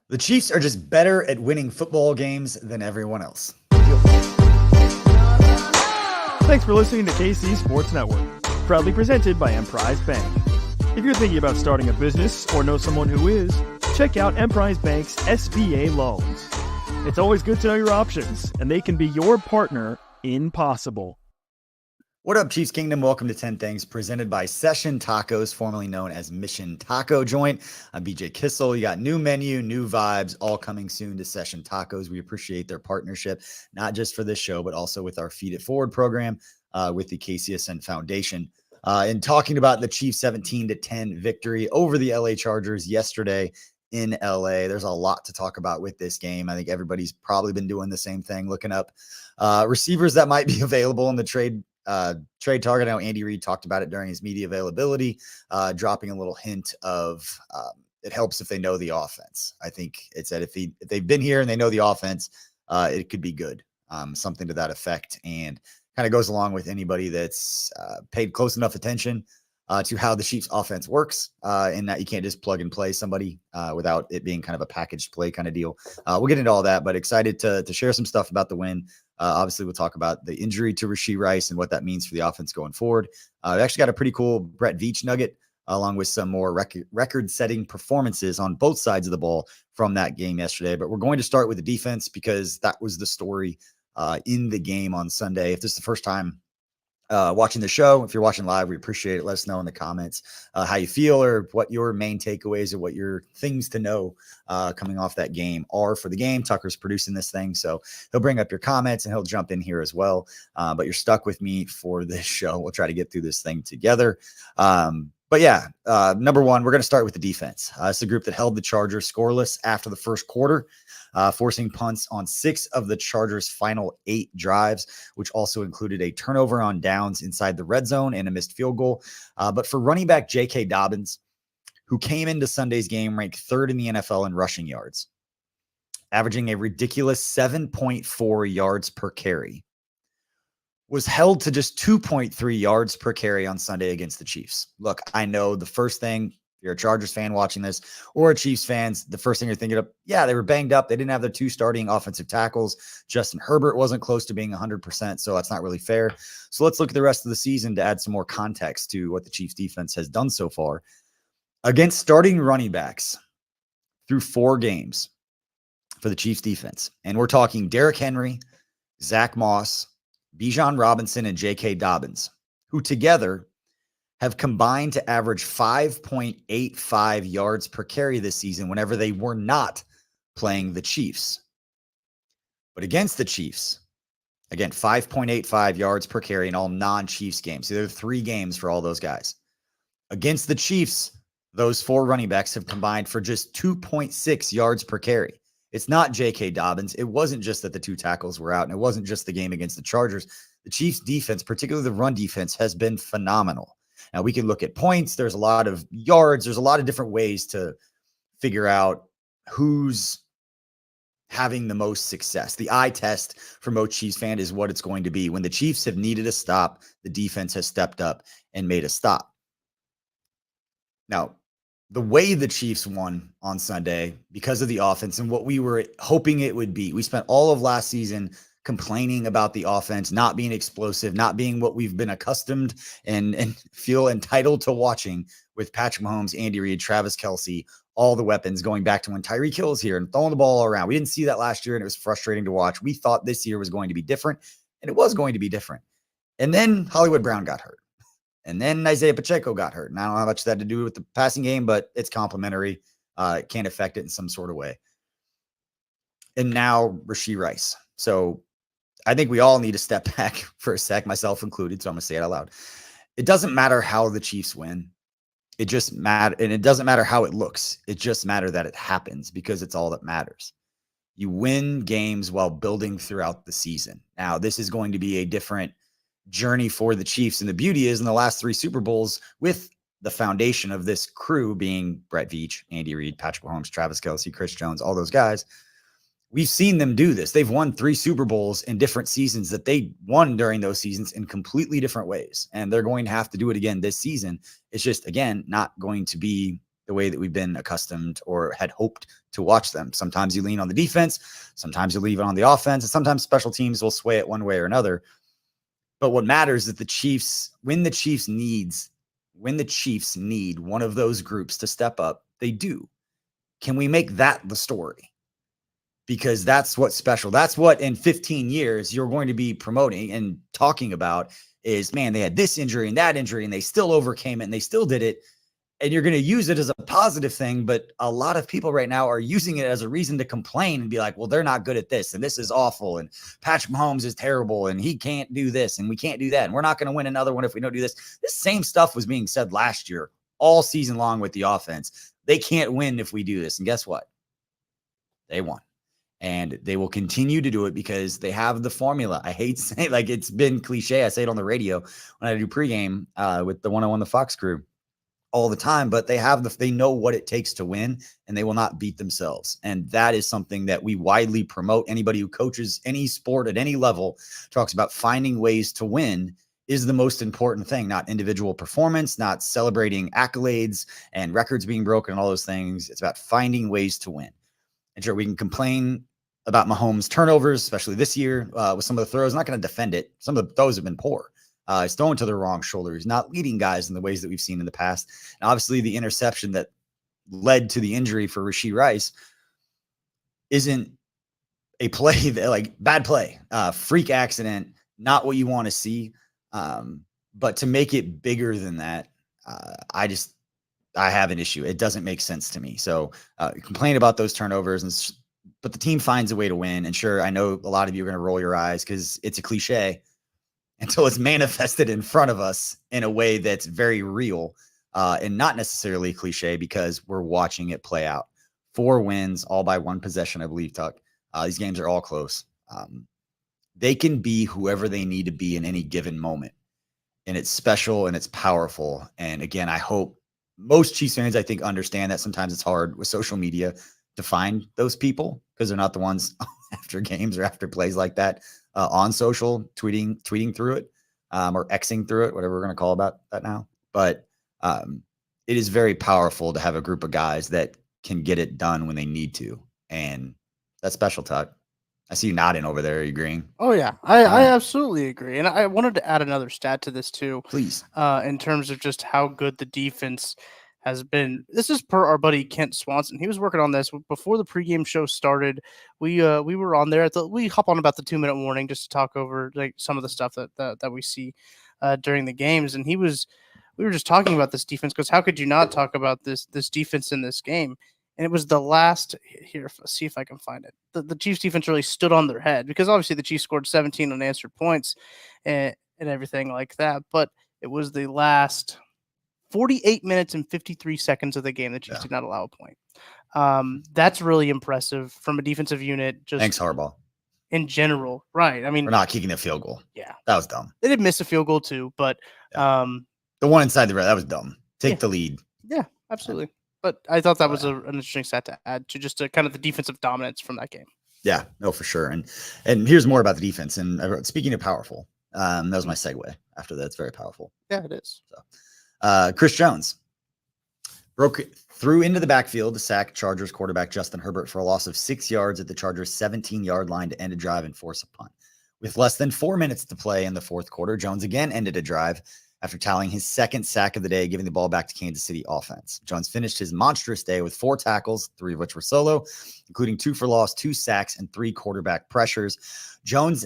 The Chiefs are just better at winning football games than everyone else. Thanks for listening to KC Sports Network, proudly presented by Emprise Bank. If you're thinking about starting a business or know someone who is, check out Emprise Bank's SBA loans. It's always good to know your options, and they can be your partner in possible. What up, Chiefs Kingdom? Welcome to 10 Things, presented by Session Tacos, formerly known as Mission Taco Joint. I'm BJ Kissel. You got new menu, new vibes, all coming soon to Session Tacos. We appreciate their partnership, not just for this show, but also with our Feed It Forward program with the KCSN Foundation. And talking about the Chiefs 17-10 victory over the LA Chargers yesterday in LA. There's a lot to talk about with this game. I think everybody's probably been doing the same thing, looking up receivers that might be available in the trade target. I know Andy Reid talked about it during his media availability, dropping a little hint of it helps if they know the offense. I think it said if they've been here and they know the offense, it could be good, something to that effect, and kind of goes along with anybody that's paid close enough attention to how the Chiefs offense works, in that you can't just plug and play somebody without it being kind of a packaged play kind of deal. We'll get into all that, but excited to share some stuff about the win. Obviously, we'll talk about the injury to Rashee Rice and what that means for the offense going forward. We actually got a pretty cool Brett Veach nugget, along with some more record-setting performances on both sides of the ball from that game yesterday. But we're going to start with the defense because that was the story in the game on Sunday. If this is the first time watching the show, if you're watching live, we appreciate it. Let us know in the comments how you feel or what your main takeaways or what your things to know coming off that game are for the game. Tucker's producing this thing, so he'll bring up your comments and he'll jump in here as well. But you're stuck with me for this show. We'll try to get through this thing together. But yeah, number one, we're going to start with the defense. It's the group that held the Chargers scoreless after the first quarter, forcing punts on 6 of the Chargers' final 8 drives, which also included a turnover on downs inside the red zone and a missed field goal. But for running back J.K. Dobbins, who came into Sunday's game ranked 3rd in the NFL in rushing yards, averaging a ridiculous 7.4 yards per carry, was held to just 2.3 yards per carry on Sunday against the Chiefs. Look, I know the first thing, if you're a Chargers fan watching this or a Chiefs fans, the first thing you're thinking of, yeah, they were banged up. They didn't have their 2 starting offensive tackles. Justin Herbert wasn't close to being 100%, so that's not really fair. So let's look at the rest of the season to add some more context to what the Chiefs defense has done so far. Against starting running backs through 4 games for the Chiefs defense, and we're talking Derrick Henry, Zach Moss, Bijan Robinson, and J.K. Dobbins, who together have combined to average 5.85 yards per carry this season whenever they were not playing the Chiefs. But against the Chiefs, again, 5.85 yards per carry in all non-Chiefs games. So there are 3 games for all those guys. Against the Chiefs, those 4 running backs have combined for just 2.6 yards per carry. It's not J.K. Dobbins. It wasn't just that the 2 tackles were out, and it wasn't just the game against the Chargers. The Chiefs' defense, particularly the run defense, has been phenomenal. Now, we can look at points. There's a lot of yards. There's a lot of different ways to figure out who's having the most success. The eye test for most Chiefs fan is what it's going to be. When the Chiefs have needed a stop, the defense has stepped up and made a stop. Now, the way the Chiefs won on Sunday because of the offense and what we were hoping it would be. We spent all of last season complaining about the offense not being explosive, not being what we've been accustomed and feel entitled to watching with Patrick Mahomes, Andy Reid, Travis Kelce, all the weapons going back to when Tyreek Hill was here and throwing the ball all around. We didn't see that last year, and it was frustrating to watch. We thought this year was going to be different, and it was going to be different. And then Hollywood Brown got hurt. And then Isaiah Pacheco got hurt. And I don't know how much that had to do with the passing game, but it's complementary. It can't affect it in some sort of way. And now Rashee Rice. So I think we all need to step back for a sec, myself included. So I'm going to say it out loud. It doesn't matter how the Chiefs win. It just matters. And it doesn't matter how it looks. It just matters that it happens because it's all that matters. You win games while building throughout the season. Now, this is going to be a different journey for the Chiefs. And the beauty is in the last 3 Super Bowls, with the foundation of this crew being Brett Veach, Andy Reid, Patrick Mahomes, Travis Kelce, Chris Jones, all those guys, we've seen them do this. They've won 3 Super Bowls in different seasons that they won during those seasons in completely different ways. And they're going to have to do it again this season. It's just, again, not going to be the way that we've been accustomed or had hoped to watch them. Sometimes you lean on the defense, sometimes you leave it on the offense, and sometimes special teams will sway it one way or another. But what matters is the Chiefs, when the Chiefs need one of those groups to step up, they do. Can we make that the story? Because that's what's special. That's what in 15 years you're going to be promoting and talking about is, man, they had this injury and that injury and they still overcame it and they still did it. And you're going to use it as a positive thing. But a lot of people right now are using it as a reason to complain and be like, well, they're not good at this and this is awful. And Patrick Mahomes is terrible and he can't do this and we can't do that. And we're not going to win another one if we don't do this. This same stuff was being said last year, all season long with the offense. They can't win if we do this. And guess what? They won. And they will continue to do it because they have the formula. I hate saying, like, it's been cliche. I say it on the radio when I do pregame with the 101 The Fox crew all the time, but they know what it takes to win and they will not beat themselves. And that is something that we widely promote. Anybody who coaches any sport at any level talks about finding ways to win is the most important thing, not individual performance, not celebrating accolades and records being broken and all those things. It's about finding ways to win. And sure, we can complain about Mahomes' turnovers, especially this year with some of the throws. I'm not going to defend it. Some of the throws have been poor. He's throwing to the wrong shoulder. He's not leading guys in the ways that we've seen in the past. And obviously, the interception that led to the injury for Rashee Rice isn't a play that, like, bad play, freak accident, not what you want to see. But to make it bigger than that, I have an issue. It doesn't make sense to me. So complain about those turnovers, but the team finds a way to win. And sure, I know a lot of you are going to roll your eyes because it's a cliche until it's manifested in front of us in a way that's very real and not necessarily cliche because we're watching it play out. 4 wins, all by 1 possession, I believe, Tuck. These games are all close. They can be whoever they need to be in any given moment. And it's special and it's powerful. And again, I hope most Chiefs fans, I think, understand that sometimes it's hard with social media to find those people because they're not the ones after games or after plays like that on social, tweeting through it or Xing through it, whatever we're going to call about that now. But it is very powerful to have a group of guys that can get it done when they need to. And that's special, Tuck. I see you nodding over there. Are you agreeing? Oh, yeah. I absolutely agree. And I wanted to add another stat to this, too. Please. In terms of just how good the defense has been. This is per our buddy Kent Swanson. He was working on this before the pregame show started. We were on there. We hop on about the 2-minute warning just to talk over like some of the stuff that we see during the games. And we were just talking about this defense because how could you not talk about this defense in this game? And it was the last here. See if I can find it. The Chiefs defense really stood on their head because obviously the Chiefs scored 17 unanswered points and everything like that. But it was the last 48 minutes and 53 seconds of the game the Chiefs did not allow a point. That's really impressive from a defensive unit. Just thanks, Harbaugh. In general, right? I mean, we're not kicking a field goal. Yeah, that was dumb. They did miss a field goal too, but the one inside the red, that was dumb. Take the lead. Yeah, absolutely. But I thought that was an interesting stat to add to just kind of the defensive dominance from that game. Yeah, no, for sure. And here's more about the defense. And speaking of powerful, that was my segue after that. It's very powerful. Yeah, it is. So, Chris Jones broke through into the backfield to sack Chargers quarterback Justin Herbert for a loss of 6 yards at the Chargers' 17-yard line to end a drive and force a punt. With less than 4 minutes to play in the fourth quarter, Jones again ended a drive after tallying his second sack of the day, giving the ball back to Kansas City offense. Jones finished his monstrous day with 4 tackles, 3 of which were solo, including 2 for loss, 2 sacks, and 3 quarterback pressures. Jones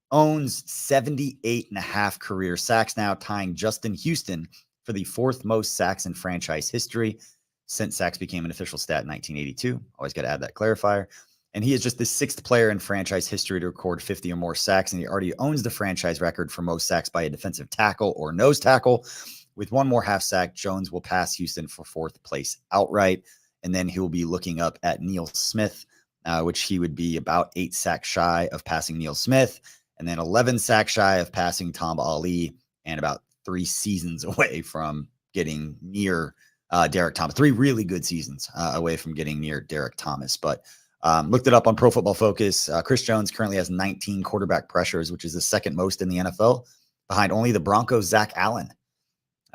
owns 78.5 career sacks now, tying Justin Houston for the 4th most sacks in franchise history since sacks became an official stat in 1982. Always got to add that clarifier. And he is just the 6th player in franchise history to record 50 or more sacks, and he already owns the franchise record for most sacks by a defensive tackle or nose tackle. With 1 more half sack, Jones will pass Houston for 4th place outright, and then he will be looking up at Neil Smith, which he would be about 8 sacks shy of passing Neil Smith, and then 11 sacks shy of passing Tom Ali, and about 3 seasons away from getting near Derek Thomas. 3 really good seasons away from getting near Derek Thomas, but looked it up on Pro Football Focus. Chris Jones currently has 19 quarterback pressures, which is the 2nd most in the NFL, behind only the Broncos' Zach Allen.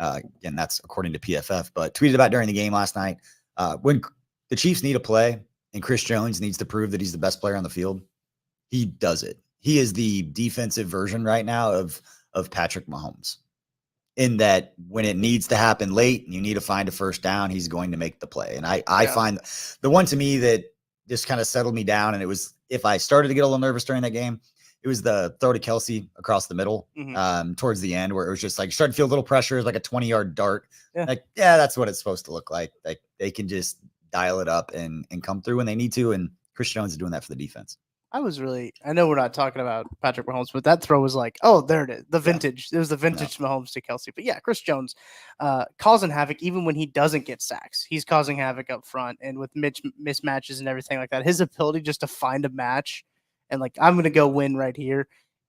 And that's according to PFF, but tweeted about during the game last night. When the Chiefs need a play and Chris Jones needs to prove that he's the best player on the field, he does it. He is the defensive version right now of Patrick Mahomes, in that when it needs to happen late and you need to find a first down, he's going to make the play. And I find the one to me that just kind of settled me down, and it was, if I started to get a little nervous during that game, it was the throw to Kelsey across the middle towards the end, where it was just like you started to feel a little pressure. It was like a 20-yard dart. Like, that's what it's supposed to look like. Like they can just dial it up and come through when they need to. And Chris Jones is doing that for the defense. I know we're not talking about Patrick Mahomes, but that throw was like, oh, there it is. The vintage. It was the vintage Mahomes to Kelsey. But yeah, Chris Jones causing havoc even when he doesn't get sacks. He's causing havoc up front, and with mismatches and everything like that. His ability just to find a match and like, I'm going to go win right here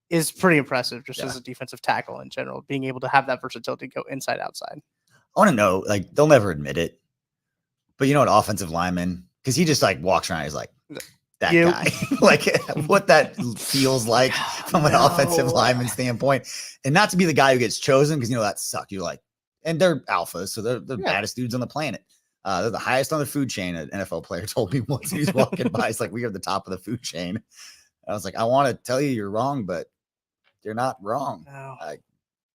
is pretty impressive just as a defensive tackle in general, being able to have that versatility go inside, outside. I want to know, like, they'll never admit it, but you know, an offensive lineman, because he just like walks around, he's like, that guy, like what that feels like from an offensive lineman standpoint, and not to be the guy who gets chosen, because you know that suck. You're like, and they're alphas, so they're the baddest dudes on the planet. They're the highest on the food chain. An NFL player told me once he was walking by, it's like, we are the top of the food chain. And I was like, I want to tell you you're wrong, but you're not wrong. No. Like,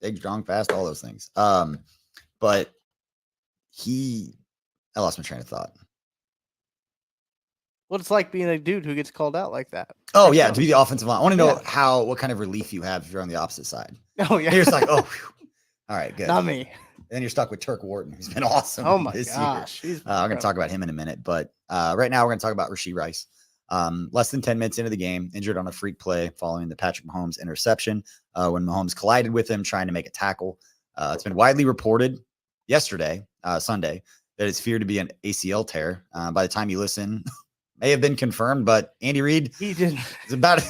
big, strong, fast, all those things. But I lost my train of thought. What it's like being a dude who gets called out like that. Oh, yeah, to be the offensive line. I want to know what kind of relief you have if you're on the opposite side. Oh, yeah. You're just like, oh, whew. All right, good. Not me. Then you're stuck with Turk Wharton, who's been awesome. Oh, my this gosh. year. I'm going to talk about him in a minute. But right now, we're going to talk about Rashee Rice. Less than 10 minutes into the game, injured on a freak play following the Patrick Mahomes interception when Mahomes collided with him trying to make a tackle. It's been widely reported yesterday, Sunday, that it's feared to be an ACL tear. By the time you listen, may have been confirmed, but Andy Reid, it's about,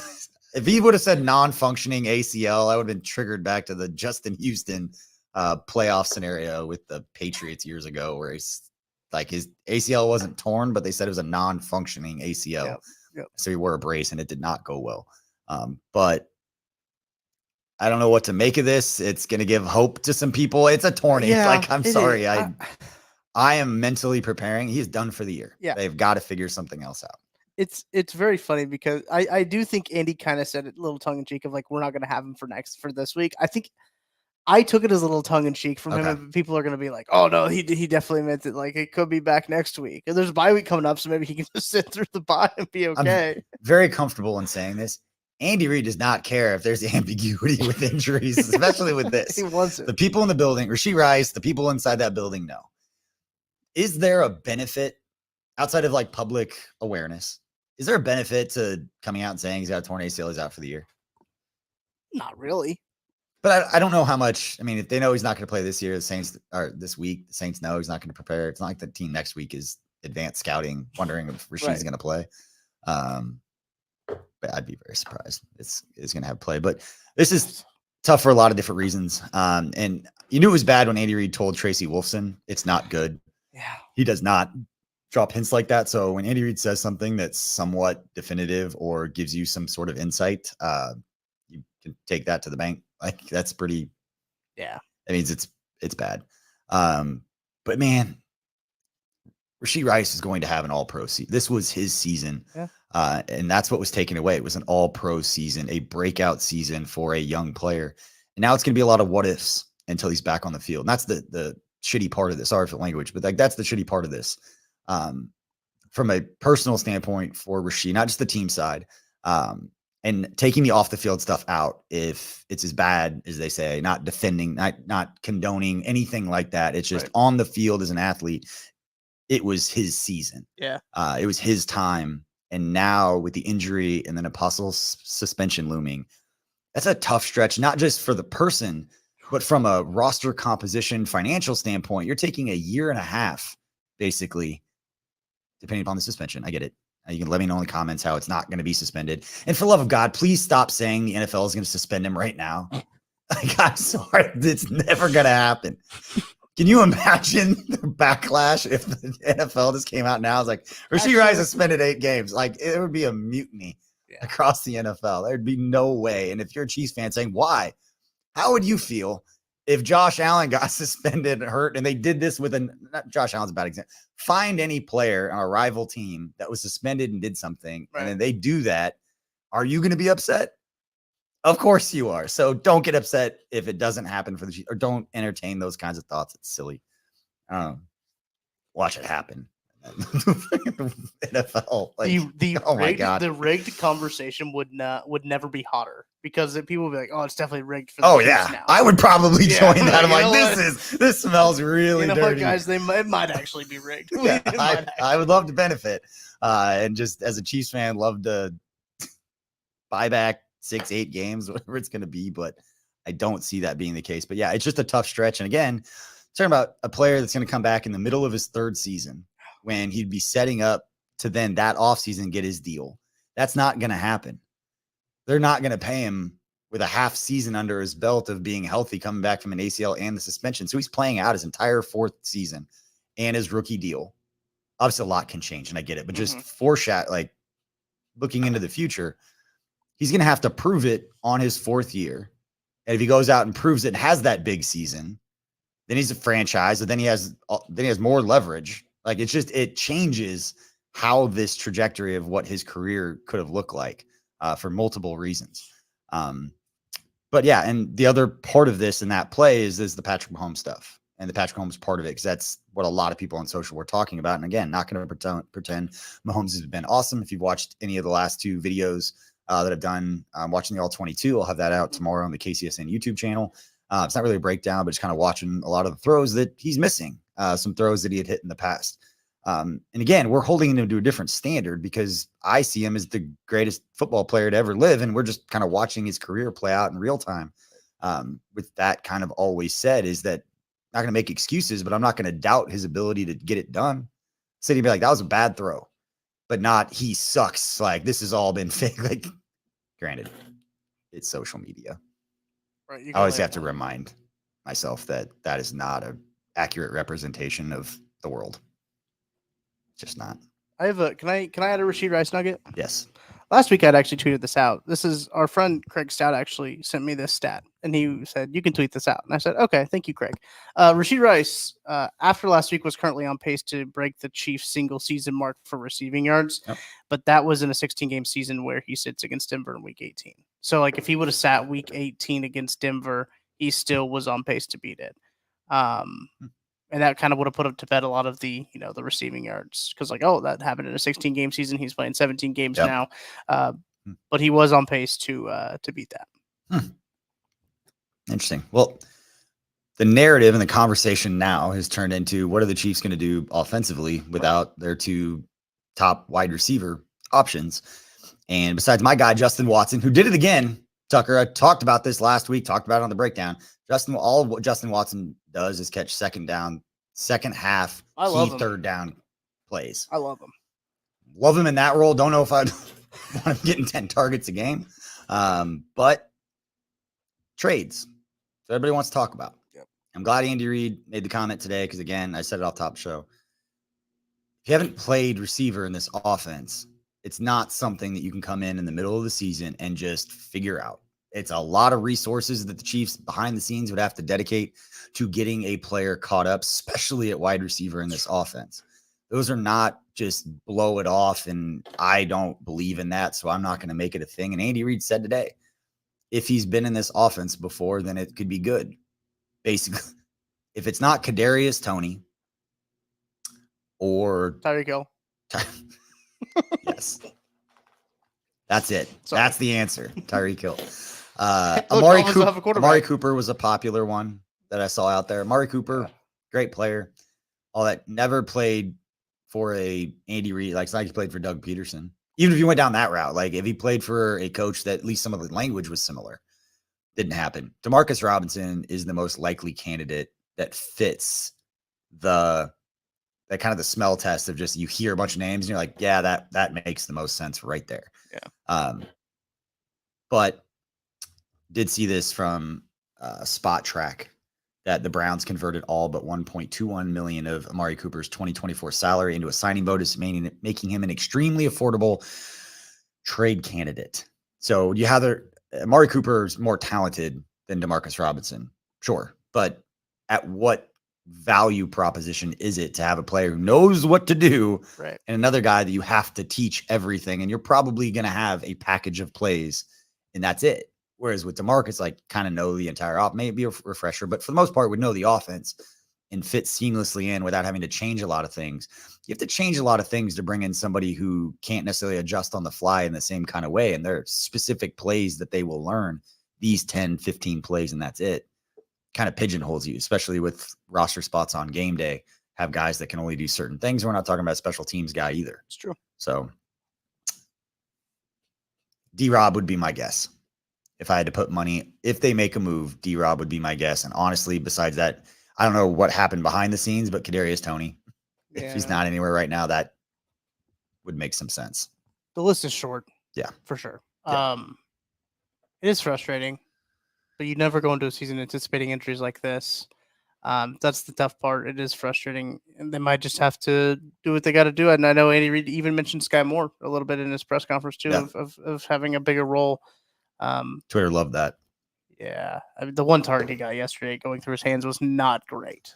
if he would have said non-functioning ACL, I would have been triggered back to the Justin Houston playoff scenario with the Patriots years ago, where he's like, his ACL wasn't torn, but they said it was a non-functioning ACL. Yep. So he wore a brace and it did not go well. But I don't know what to make of this. It's going to give hope to some people. It's a tourney. Like, I'm sorry. I am mentally preparing. He's done for the year. Yeah. They've got to figure something else out. It's very funny because I do think Andy kind of said it a little tongue in cheek of like, we're not going to have him for this week. I think I took it as a little tongue in cheek from him, and people are going to be like, oh no, he definitely meant it. Like, it could be back next week. And there's a bye week coming up, so maybe he can just sit through the bye and be okay. I'm very comfortable in saying this. Andy Reid does not care if there's ambiguity with injuries, especially with this. He wants it. The people in the building, Rashee Rice, the people inside that building know. Is there a benefit outside of like public awareness? Is there a benefit to coming out and saying he's got a torn ACL, he's out for the year? Not really. But I don't know how much. I mean, if they know he's not going to play this year, the Saints, or this week, the Saints know he's not going to prepare. It's not like the team next week is advanced scouting, wondering if Rashee's going to play. But I'd be very surprised it's going to have play. But this is tough for a lot of different reasons. And you knew it was bad when Andy Reid told Tracy Wolfson it's not good. Yeah, he does not drop hints like that. So when Andy Reid says something that's somewhat definitive or gives you some sort of insight, you can take that to the bank. Like, that's pretty. Yeah, that means it's bad. But man, Rashee Rice is going to have an all-pro season. This was his season. Yeah. And that's what was taken away. It was an all-pro season, a breakout season for a young player. And now it's going to be a lot of what ifs until he's back on the field. And that's the shitty part of this. Sorry for the language, but like, that's the shitty part of this. From a personal standpoint for Rashee, not just the team side, and taking the off the field stuff out, if it's as bad as they say, not defending, not condoning anything like that. It's just on the field as an athlete. It was his season. Yeah. It was his time. And now with the injury and then Apostle's suspension looming, that's a tough stretch, not just for the person, but from a roster composition financial standpoint. You're taking a year and a half, basically, depending upon the suspension. I get it. You can let me know in the comments how it's not going to be suspended. And for the love of God, please stop saying the NFL is going to suspend him right now. Like, I'm sorry. It's never going to happen. Can you imagine the backlash if the NFL just came out now? It's like, Rashee Rice suspended 8 games. Like, it would be a mutiny across the NFL. There'd be no way. And if you're a Chiefs fan saying, why? How would you feel if Josh Allen got suspended and hurt, and they did this with not Josh Allen's a bad example. Find any player on a rival team that was suspended and did something, Right. and then they do that. Are you going to be upset? Of course you are. So don't get upset if it doesn't happen for the Chiefs, or don't entertain those kinds of thoughts. It's silly. Watch it happen. NFL, like, oh my God, the rigged conversation would never be hotter, because people would be like, oh, it's definitely rigged for the oh Chiefs yeah, now. I would probably join that. I'm You know like, what? this smells really You know dirty. what, guys? It might actually be rigged. Yeah, I would love to benefit, and just as a Chiefs fan, love to buy back 6-8 games, whatever it's going to be. But I don't see that being the case. But yeah, it's just a tough stretch. And again, talking about a player that's going to come back in the middle of his third season, when he'd be setting up to then that offseason get his deal. That's not going to happen. They're not going to pay him with a half season under his belt of being healthy, coming back from an ACL and the suspension. So he's playing out his entire fourth season and his rookie deal. Obviously, a lot can change, and I get it, but just like looking into the future, he's going to have to prove it on his fourth year. And if he goes out and proves it and has that big season, then he's a franchise, and then he has more leverage. Like, it changes how this trajectory of what his career could have looked like for multiple reasons. But yeah, and the other part of this and that play is the Patrick Mahomes stuff, and the Patrick Mahomes part of it, because that's what a lot of people on social were talking about. And again, not going to pretend Mahomes has been awesome. If you've watched any of the last two videos that I've done, watching the All 22, I'll have that out tomorrow on the KCSN YouTube channel. It's not really a breakdown, but just kind of watching a lot of the throws that he's missing, some throws that he had hit in the past. And again, we're holding him to a different standard because I see him as the greatest football player to ever live, and we're just kind of watching his career play out in real time. With that kind of always said, is that not going to make excuses, but I'm not going to doubt his ability to get it done. City be like, that was a bad throw, but not he sucks. Like, this has all been fake. Like, granted, it's social media. Right, I always have to remind myself that that is not an accurate representation of the world. Just not. I have can I add a Rashee Rice nugget? Yes. Last week I'd actually tweeted this out. This is our friend Craig Stout actually sent me this stat, and he said, you can tweet this out. And I said, okay, thank you, Craig. Rashee Rice, after last week, was currently on pace to break the Chiefs' single season mark for receiving yards. Yep. But that was in a 16-game season where he sits against Denver in week 18. So, like, if he would have sat week 18 against Denver, he still was on pace to beat it. And that kind of would have put up to bed a lot of the, the receiving yards, because like, oh, that happened in a 16-game season. He's playing 17 games now, but he was on pace to beat that. Interesting. Well, the narrative and the conversation now has turned into, what are the Chiefs going to do offensively without their two top wide receiver options? And besides my guy, Justin Watson, who did it again, Tucker, I talked about this last week, talked about it on the breakdown. All of what Justin Watson does is catch second half, key third down plays. I love him. Love him in that role. Don't know if I'd want him getting 10 targets a game. But trades. So everybody wants to talk about. Yep. I'm glad Andy Reid made the comment today, because again, I said it off top of the show. If you haven't played receiver in this offense, it's not something that you can come in the middle of the season and just figure out. It's a lot of resources that the Chiefs behind the scenes would have to dedicate to getting a player caught up, especially at wide receiver in this offense. Those are not just blow it off, and I don't believe in that, so I'm not going to make it a thing. And Andy Reid said today, if he's been in this offense before, then it could be good. Basically, if it's not Kadarius Toney or Tyreek Hill. Yes. That's it. Sorry. That's the answer. Tyreek Hill. Amari Cooper was a popular one that I saw out there. Amari Cooper, great player. All that, never played for a Andy Reid. Like, it's not like he played for Doug Peterson. Even if you went down that route, like if he played for a coach that at least some of the language was similar, didn't happen. Demarcus Robinson is the most likely candidate that fits that kind of the smell test of just, you hear a bunch of names and you're like, yeah, that makes the most sense right there. Yeah. But did see this from Spot Track that the Browns converted all but $1.21 million of Amari Cooper's 2024 salary into a signing bonus, making him an extremely affordable trade candidate. So you have Amari Cooper is more talented than Demarcus Robinson, sure, but at what value proposition is it to have a player who knows what to do Right. and another guy that you have to teach everything, and you're probably going to have a package of plays and that's it. Whereas with DeMarcus, like kind of know the entire off, maybe a refresher, but for the most part would know the offense and fit seamlessly in without having to change a lot of things. You have to change a lot of things to bring in somebody who can't necessarily adjust on the fly in the same kind of way. And there are specific plays that they will learn, these 10, 15 plays, and that's it. Kind of pigeonholes you, especially with roster spots on game day, have guys that can only do certain things. We're not talking about a special teams guy either. It's true. So D-Rob would be my guess. If I had to put money, if they make a move, D-Rob would be my guess. And honestly, besides that, I don't know what happened behind the scenes, but Kadarius Toney, if he's not anywhere right now, that would make some sense. The list is short. Yeah. For sure. Yeah. It is frustrating, but you never go into a season anticipating injuries like this. That's the tough part. It is frustrating, and they might just have to do what they got to do. And I know Andy Reid even mentioned Sky Moore a little bit in his press conference too, Yeah. of having a bigger role. Twitter loved that. Yeah, I mean, the one target he got yesterday going through his hands was not great.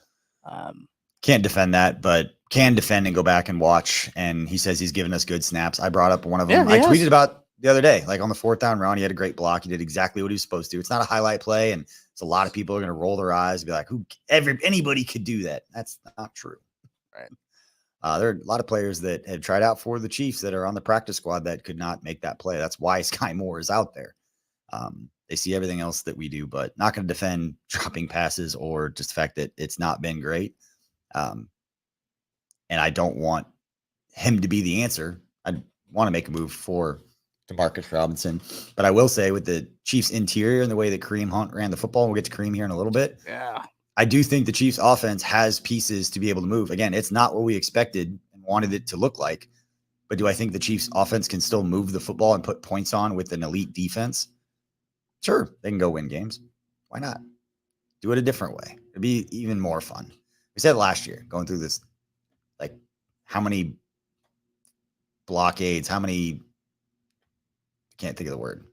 Can't defend that, but can defend and go back and watch. And he says he's given us good snaps. I brought up one of them. Yeah, I tweeted about the other day, like on the 4th down run, he had a great block. He did exactly what he was supposed to. It's not a highlight play, and it's a lot of people are going to roll their eyes and be like, anybody could do that. That's not true. Right. There are a lot of players that have tried out for the Chiefs that are on the practice squad that could not make that play. That's why Sky Moore is out there. They see everything else that we do, but not going to defend dropping passes or just the fact that it's not been great. And I don't want him to be the answer. I want to make a move for DeMarcus Robinson, but I will say with the Chiefs interior and the way that Kareem Hunt ran the football, we'll get to Kareem here in a little bit. Yeah. I do think the Chiefs offense has pieces to be able to move. Again, it's not what we expected and wanted it to look like, but do I think the Chiefs offense can still move the football and put points on with an elite defense? Sure, they can go win games. Why not? Do it a different way. It'd be even more fun. We said last year, going through this, like how many blockades, how many, I can't think of the word.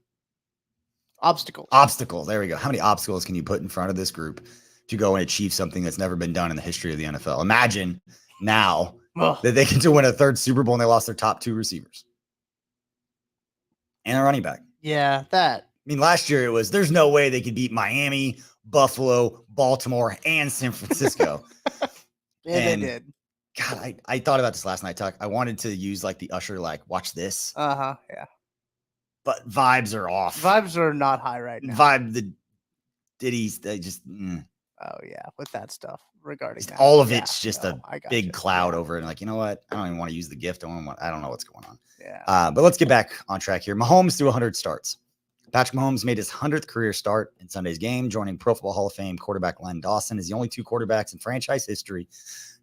Obstacles. There we go. How many obstacles can you put in front of this group to go and achieve something that's never been done in the history of the NFL? Imagine now that they get to win a 3rd Super Bowl and they lost their top 2 receivers and a running back. Yeah, that. I mean, last year it was, there's no way they could beat Miami, Buffalo, Baltimore, and San Francisco. Yeah, they did. God, I thought about this last night, Tuck. I wanted to use like the Usher, like, watch this. Yeah. But vibes are off. Vibes are not high right now. The ditties, they just. Oh, yeah, with that stuff regarding that. All of it's just a big you. cloud over it. And like, you know what? I don't even want to use the gift. I don't know what's going on. Yeah. But let's get back on track here. Mahomes threw 100 starts. Patrick Mahomes made his 100th career start in Sunday's game, joining Pro Football Hall of Fame quarterback Len Dawson as the only 2 quarterbacks in franchise history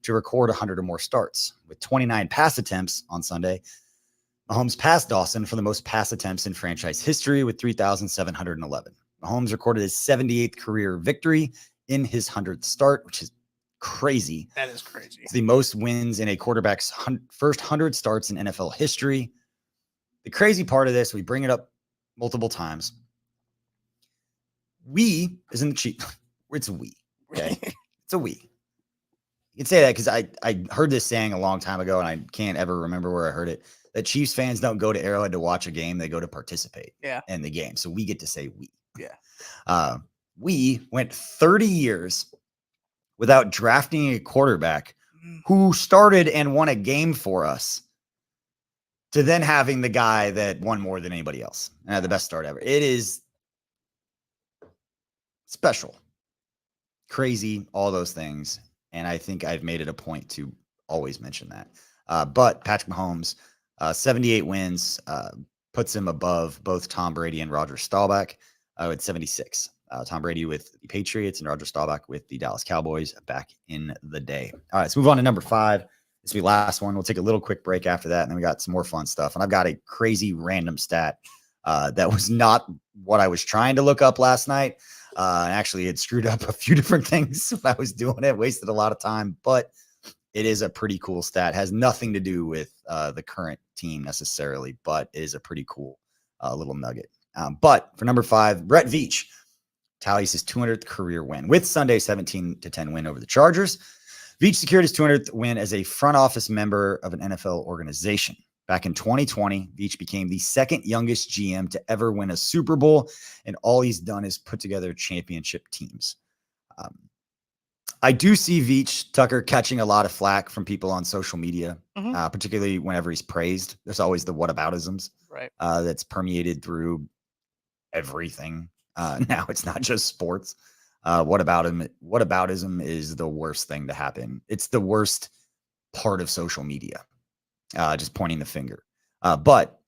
to record 100 or more starts. With 29 pass attempts on Sunday, Mahomes passed Dawson for the most pass attempts in franchise history with 3,711. Mahomes recorded his 78th career victory in his 100th start, which is crazy. That is crazy. It's the most wins in a quarterback's first 100 starts in NFL history. The crazy part of this, we bring it up multiple times. We isn't the Chiefs. It's a we. Okay. It's a we. You can say that because I heard this saying a long time ago and I can't ever remember where I heard it. That Chiefs fans don't go to Arrowhead to watch a game. They go to participate in the game. So we get to say we. Yeah. We went 30 years without drafting a quarterback who started and won a game for us, to then having the guy that won more than anybody else and had the best start ever. It is special, crazy, all those things. And I think I've made it a point to always mention that. But Patrick Mahomes, 78 wins, puts him above both Tom Brady and Roger Staubach at 76. Tom Brady with the Patriots and Roger Staubach with the Dallas Cowboys back in the day. All right, let's move on to number 5. This will be the last one. We'll take a little quick break after that, and then we got some more fun stuff. And I've got a crazy random stat that was not what I was trying to look up last night. Actually, it screwed up a few different things when I was doing it. Wasted a lot of time, but it is a pretty cool stat. It has nothing to do with the current team necessarily, but it is a pretty cool little nugget. But for number 5, Brett Veach tallies his 200th career win with Sunday's 17-10 win over the Chargers. Veach secured his 200th win as a front office member of an NFL organization. Back in 2020, Veach became the second youngest GM to ever win a Super Bowl, and all he's done is put together championship teams. I do see Veach, Tucker, catching a lot of flack from people on social media, particularly whenever he's praised. There's always the whataboutisms that's permeated through everything. Now it's not just sports. Whataboutism is the worst thing to happen. It's the worst part of social media, just pointing the finger. But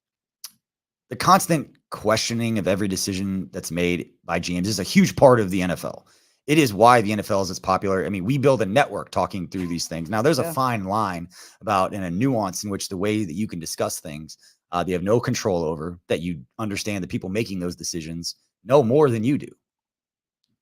the constant questioning of every decision that's made by GMs is a huge part of the NFL. It is why the NFL is as popular. I mean, we build a network talking through these things. Now, there's a fine line about and a nuance in which the way that you can discuss things that you have no control over, that you understand the people making those decisions know more than you do.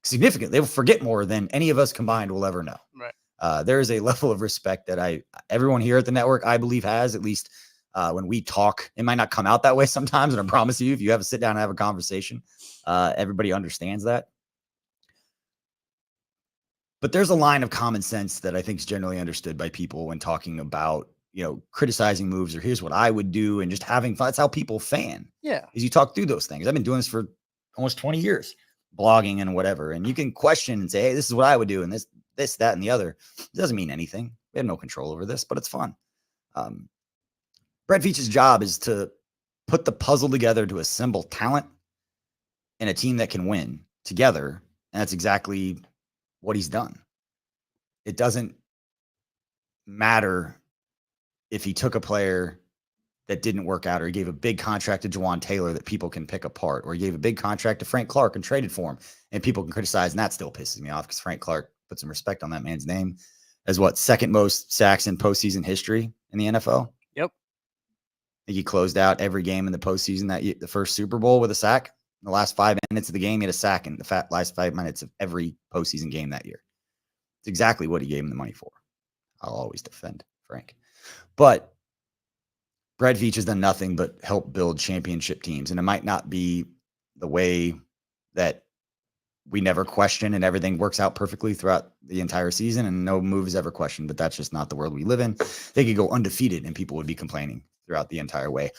Significant. They will forget more than any of us combined will ever know. Right. There is a level of respect that everyone here at the network, I believe, has, at least when we talk. It might not come out that way sometimes, and I promise you, if you have to sit down and have a conversation, everybody understands that. But there's a line of common sense that I think is generally understood by people when talking about, criticizing moves or here's what I would do and just having fun. That's how people fan. Yeah. Is you talk through those things. I've been doing this for almost 20 years, blogging and whatever. And you can question and say, hey, this is what I would do. And this, that, and the other. It doesn't mean anything. We have no control over this, but it's fun. Brett Veach's job is to put the puzzle together to assemble talent and a team that can win together. And that's exactly what he's done. It doesn't matter if he took a player that didn't work out, or he gave a big contract to Juwan Taylor that people can pick apart, or he gave a big contract to Frank Clark and traded for him and people can criticize. And that still pisses me off because Frank Clark, put some respect on that man's name, as second most sacks in postseason history in the NFL. Yep. I think he closed out every game in the postseason the first Super Bowl with a sack. In the last 5 minutes of the game, he had a sack in the last 5 minutes of every postseason game that year. It's exactly what he gave him the money for. I'll always defend Frank. But Brett Veach has done nothing but help build championship teams. And it might not be the way that we never question and everything works out perfectly throughout the entire season and no move is ever questioned, but that's just not the world we live in. They could go undefeated and people would be complaining throughout the entire way.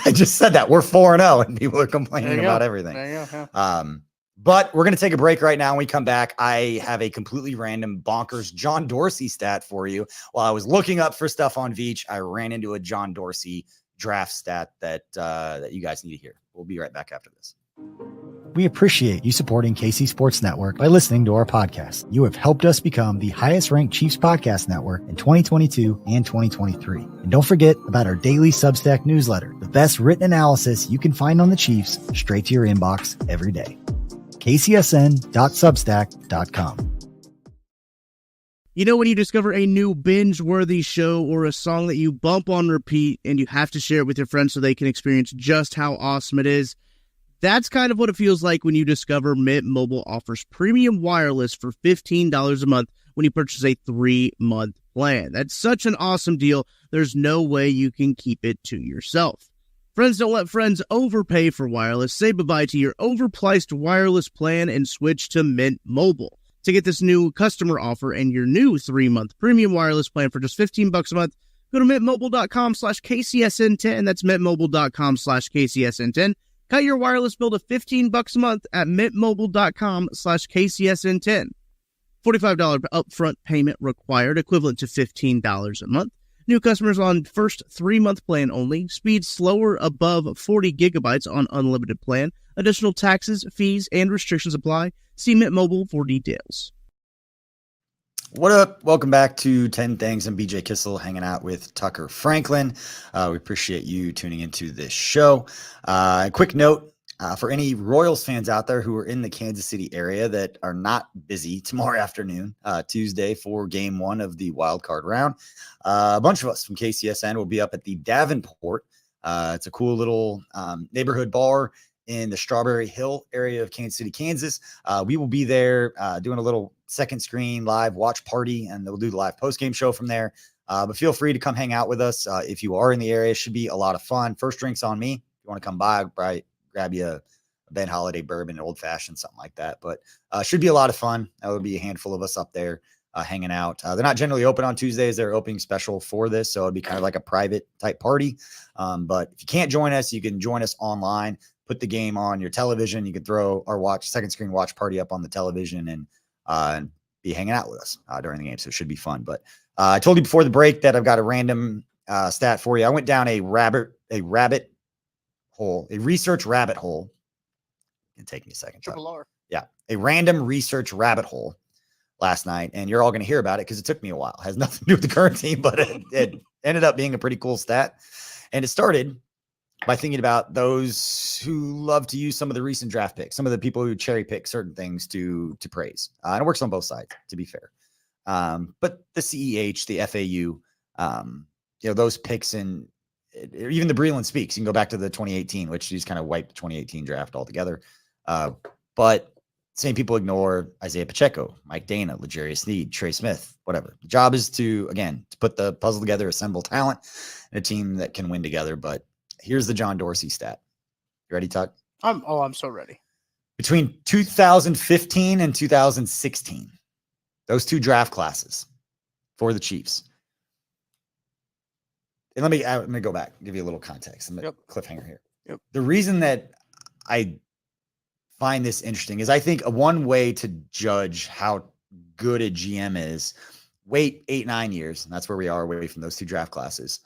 I just said that we're 4-0 and people are complaining about everything. There you go. But we're going to take a break right now. When we come back, I have a completely random bonkers John Dorsey stat for you. While I was looking up for stuff on Veach, I ran into a John Dorsey draft stat that you guys need to hear. We'll be right back after this. We appreciate you supporting KC Sports Network by listening to our podcast. You have helped us become the highest ranked Chiefs podcast network in 2022 and 2023. And don't forget about our daily Substack newsletter, the best written analysis you can find on the Chiefs straight to your inbox every day. kcsn.substack.com. You know when you discover a new binge-worthy show or a song that you bump on repeat and you have to share it with your friends so they can experience just how awesome it is? That's kind of what it feels like when you discover Mint Mobile offers premium wireless for $15 a month when you purchase a 3-month plan. That's such an awesome deal. There's no way you can keep it to yourself. Friends don't let friends overpay for wireless. Say bye-bye to your overpriced wireless plan and switch to Mint Mobile. To get this new customer offer and your new 3-month premium wireless plan for just $15 a month, go to mintmobile.com/KCSN10. That's mintmobile.com/KCSN10. Cut your wireless bill to $15 a month at mintmobile.com/KCSN10. $45 upfront payment required, equivalent to $15 a month. New customers on first 3-month plan only. Speed slower above 40 gigabytes on unlimited plan. Additional taxes, fees, and restrictions apply. See Mint Mobile for details. What up? Welcome back to 10 Things. I'm BJ Kissel, hanging out with Tucker Franklin. We appreciate you tuning into this show. A quick note for any Royals fans out there who are in the Kansas City area that are not busy tomorrow afternoon, Tuesday, for game 1 of the wild card round. A bunch of us from KCSN will be up at the Davenport. It's a cool little neighborhood bar in the Strawberry Hill area of Kansas City, Kansas. We will be there doing a little second screen live watch party, and we'll do the live post-game show from there. But feel free to come hang out with us. If you are in the area, it should be a lot of fun. First drink's on me. If you want to come by, I'll probably grab you Ben Holiday bourbon, old fashioned, something like that. But should be a lot of fun. That would be a handful of us up there hanging out. They're not generally open on Tuesdays. They're opening special for this. So it'd be kind of like a private type party. But if you can't join us, you can join us online, put the game on your television. You can throw our second screen watch party up on the television and be hanging out with us during the game. So it should be fun. But I told you before the break that I've got a random stat for you. I went down a research rabbit hole. It'll take me a second. Triple R. Yeah. A random research rabbit hole last night. And you're all going to hear about it because it took me a while. It has nothing to do with the current team, but it ended up being a pretty cool stat. And it started by thinking about those who love to use some of the recent draft picks, some of the people who cherry pick certain things to praise. And it works on both sides, to be fair. But the CEH, the FAU, those picks and even the Breland Speaks, you can go back to the 2018, which he's kind of wiped the 2018 draft altogether. But same people ignore Isaiah Pacheco, Mike Dana, L'Jarius Sneed, Trey Smith, whatever. The job is to put the puzzle together, assemble talent, and a team that can win together. But here's the John Dorsey stat. You ready, Tuck? I'm so ready. Between 2015 and 2016, those two draft classes for the Chiefs. And let me go back, give you a little context. Cliffhanger here. Yep. The reason that I find this interesting is I think one way to judge how good a GM is, wait 8-9 years, and that's where we are away from those two draft classes.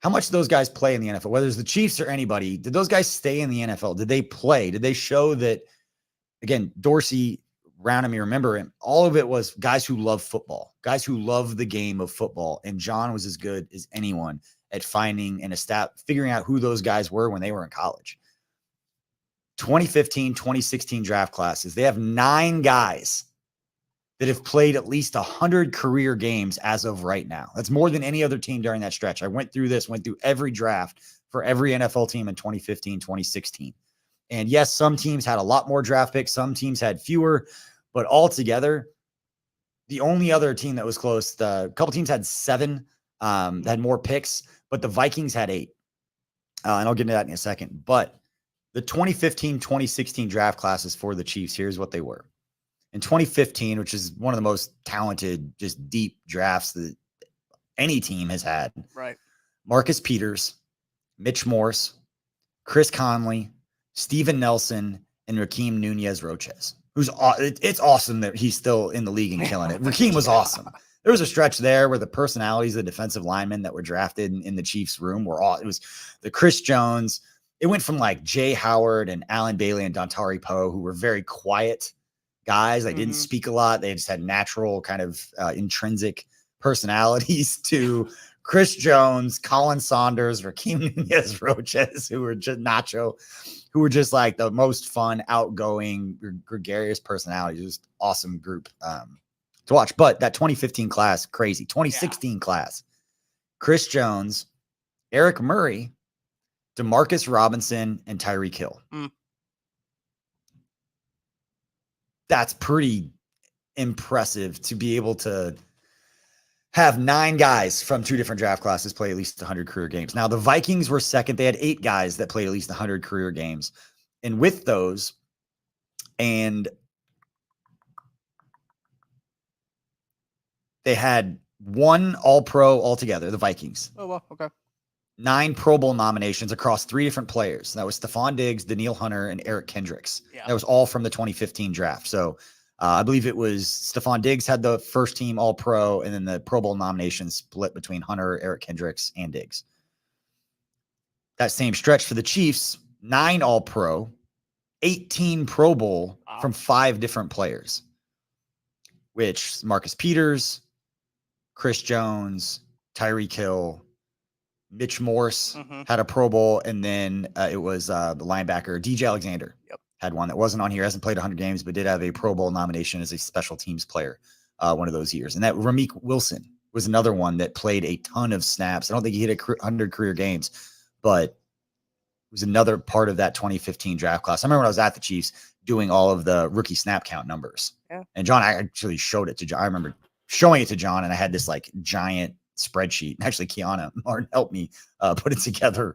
How much do those guys play in the NFL? Whether it's the Chiefs or anybody, did those guys stay in the NFL? Did they play? Did they show that, again, Dorsey, Roundham, you remember him, all of it was guys who love football, guys who love the game of football. And John was as good as anyone at finding and figuring out who those guys were when they were in college. 2015, 2016 draft classes. They have 9 guys that have played at least 100 career games as of right now. That's more than any other team during that stretch. I went through every draft for every NFL team in 2015, 2016. And yes, some teams had a lot more draft picks. Some teams had fewer, but altogether, the only other team that was close, a couple teams had 7, had more picks, but the Vikings had 8. And I'll get into that in a second. But the 2015, 2016 draft classes for the Chiefs, here's what they were. In 2015, which is one of the most talented, just deep drafts that any team has had. Right. Marcus Peters, Mitch Morse, Chris Conley, Steven Nelson, and Rakeem Nunez-Roches. It's awesome that he's still in the league and killing it. Rakeem was awesome. There was a stretch there where the personalities of the defensive linemen that were drafted in the Chiefs room it was the Chris Jones. It went from like Jay Howard and Alan Bailey and Dontari Poe, who were very quiet guys. They didn't speak a lot. They just had natural kind of intrinsic personalities, to Chris Jones, Colin Saunders, Rakeem Nunez-Roches, who were just Nacho, who were just like the most fun, outgoing, gregarious personalities. It was an awesome group to watch. But that 2015 class, crazy. 2016 class, Chris Jones, Eric Murray, Demarcus Robinson, and Tyreek Hill. That's pretty impressive to be able to have 9 guys from 2 different draft classes play at least 100 career games. Now, the Vikings were second. They had 8 guys that played at least 100 career games. And with those, and they had 1 All-Pro altogether, the Vikings. Oh, well, okay. 9 Pro Bowl nominations across 3 different players. That was Stephon Diggs, Daniil Hunter, and Eric Kendricks. Yeah. That was all from the 2015 draft. So I believe it was Stephon Diggs had the first team All-Pro, and then the Pro Bowl nominations split between Hunter, Eric Kendricks, and Diggs. That same stretch for the Chiefs, 9 All-Pro, 18 Pro Bowl from 5 different players, which Marcus Peters, Chris Jones, Tyreek Hill, Mitch Morse had a Pro Bowl, and then it was the linebacker DJ Alexander had one that wasn't on here, hasn't played 100 games, but did have a Pro Bowl nomination as a special teams player one of those years. And that Rameek Wilson was another one that played a ton of snaps. I don't think he hit 100 career games, but it was another part of that 2015 draft class. I remember when I was at the Chiefs doing all of the rookie snap count numbers. Yeah. And John, I actually showed it to John. I remember showing it to John, and I had this like giant spreadsheet. Actually, Kiana Martin helped me put it together.